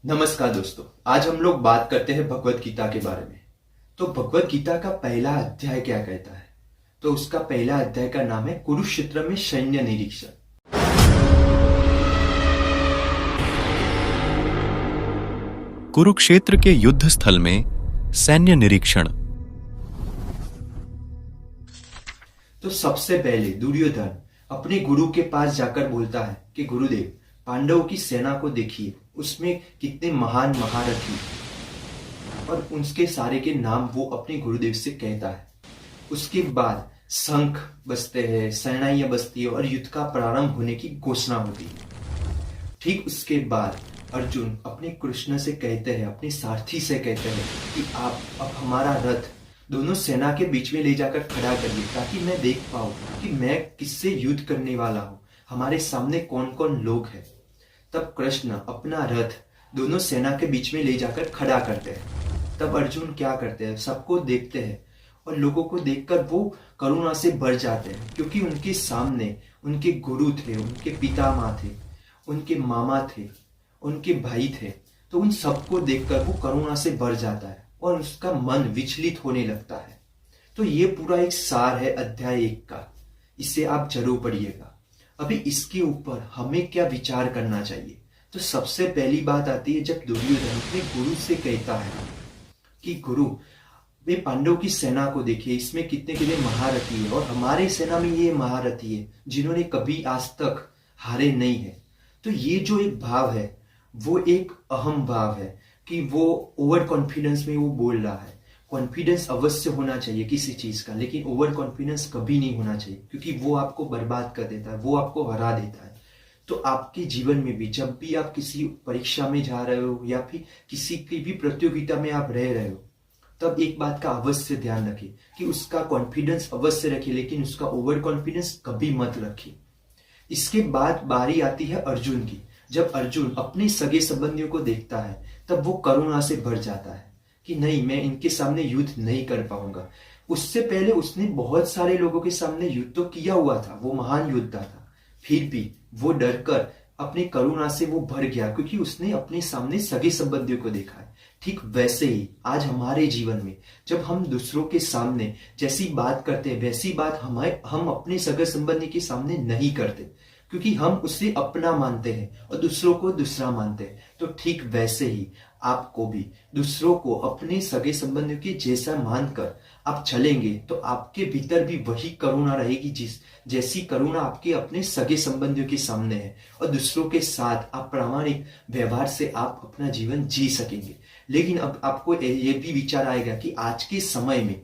नमस्कार दोस्तों। आज हम लोग बात करते हैं भगवत गीता के बारे में। तो भगवत गीता का पहला अध्याय क्या कहता है? तो उसका पहला अध्याय का नाम है कुरुक्षेत्र में सैन्य निरीक्षण। कुरुक्षेत्र के युद्ध स्थल में सैन्य निरीक्षण। तो सबसे पहले दुर्योधन अपने गुरु के पास जाकर बोलता है कि गुरुदेव, पांडवों की सेना को देखिए, उसमें कितने महान महारथी, और उनके सारे के नाम वो अपने गुरुदेव से कहता है। उसके बाद शंख बजते हैं, सेनाइयां बजती है और युद्ध का प्रारंभ होने की घोषणा होती है। ठीक उसके बाद अर्जुन अपने कृष्ण से कहते हैं, अपने सारथी से कहते हैं कि आप अब हमारा रथ दोनों सेना के बीच में ले जाकर खड़ा करिए, ताकि मैं देख पाऊं कि मैं किससे युद्ध करने वाला हूं, हमारे सामने कौन कौन लोग हैं। तब कृष्ण अपना रथ दोनों सेना के बीच में ले जाकर खड़ा करते हैं। तब अर्जुन क्या करते हैं, सबको देखते हैं और लोगों को देखकर वो करुणा से भर जाते हैं, क्योंकि उनके सामने उनके गुरु थे, उनके पितामह थे, उनके मामा थे, उनके भाई थे। तो उन सबको देखकर वो करुणा से भर जाता है और उसका मन विचलित होने लगता है। तो ये पूरा एक सार है अध्याय 1 का। इसे आप जरूर पढ़िएगा। अभी इसके ऊपर हमें क्या विचार करना चाहिए? तो सबसे पहली बात आती है जब दुर्योधन अपने गुरु से कहता है कि गुरु, वे पांडव की सेना को देखिए, इसमें कितने कितने महारथी है और हमारे सेना में ये महारथी है जिन्होंने कभी आज तक हारे नहीं है। तो ये जो एक भाव है वो एक अहम भाव है कि वो ओवर कॉन्फिडेंस में वो बोल रहा है। कॉन्फिडेंस अवश्य होना चाहिए किसी चीज का, लेकिन ओवर कॉन्फिडेंस कभी नहीं होना चाहिए, क्योंकि वो आपको बर्बाद कर देता है, वो आपको हरा देता है। तो आपके जीवन में भी जब भी आप किसी परीक्षा में जा रहे हो या फिर किसी की भी प्रतियोगिता में आप रह रहे हो, तब एक बात का अवश्य ध्यान रखें कि उसका कॉन्फिडेंस अवश्य रखिए, लेकिन उसका ओवर कॉन्फिडेंस कभी मत रखिए। इसके बाद बारी आती है अर्जुन की। जब अर्जुन अपने सगे संबंधियों को देखता है तब वो करुणा से भर जाता है कि नहीं, मैं इनके सामने युद्ध नहीं कर पाऊंगा। उससे पहले उसने बहुत सारे लोगों के सामने युद्ध तो किया हुआ था, वो महान योद्धा था, फिर भी वो डरकर अपनी करुणा से वो भर गया, क्योंकि उसने अपने सामने सगे संबंधियों को देखा है। ठीक वैसे ही आज हमारे जीवन में जब हम दूसरों के सामने जैसी बात करते हैं, वैसी बात हम अपने सगे संबंधी के सामने नहीं करते, क्योंकि हम उसे अपना मानते हैं और दूसरों को दूसरा मानते हैं। तो ठीक वैसे ही आपको भी दूसरों को अपने सगे संबंधियों के जैसा मानकर आप चलेंगे तो आपके भीतर भी वही करुणा रहेगी जैसी करुणा आपके अपने सगे संबंधियों के सामने है, और दूसरों के साथ आप प्रामाणिक व्यवहार से आप अपना जीवन जी सकेंगे। लेकिन अब आपको ये भी विचार आएगा कि आज के समय में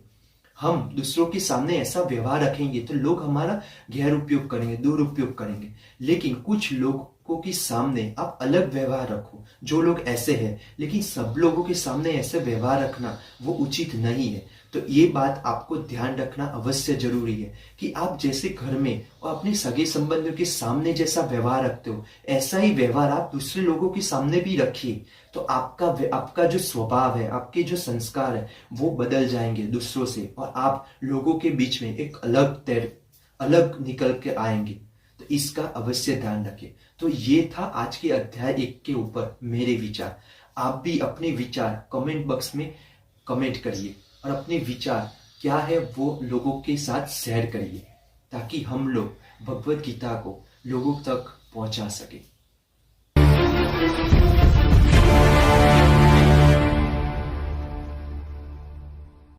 हम दूसरों के सामने ऐसा व्यवहार रखेंगे तो लोग हमारा गैर उपयोग करेंगे, दुरुपयोग करेंगे। लेकिन कुछ लोगों के सामने आप अलग व्यवहार रखो, जो लोग ऐसे हैं, लेकिन सब लोगों के सामने ऐसे व्यवहार रखना वो उचित नहीं है। तो ये बात आपको ध्यान रखना अवश्य जरूरी है कि आप जैसे घर में और अपने सगे संबंधियों के सामने जैसा व्यवहार रखते हो, ऐसा ही व्यवहार आप दूसरे लोगों के सामने भी रखिए। तो आपका जो स्वभाव है, आपके जो संस्कार है, वो बदल जाएंगे दूसरों से, और आप लोगों के बीच में एक अलग निकल के आएंगे। तो इसका अवश्य ध्यान रखें। तो ये था आज के अध्याय 1 के ऊपर मेरे विचार। आप भी अपने विचार कमेंट बॉक्स में कमेंट करिए और अपने विचार क्या है वो लोगों के साथ शेयर करिए, ताकि हम लोग भगवत गीता को लोगों तक पहुंचा सके।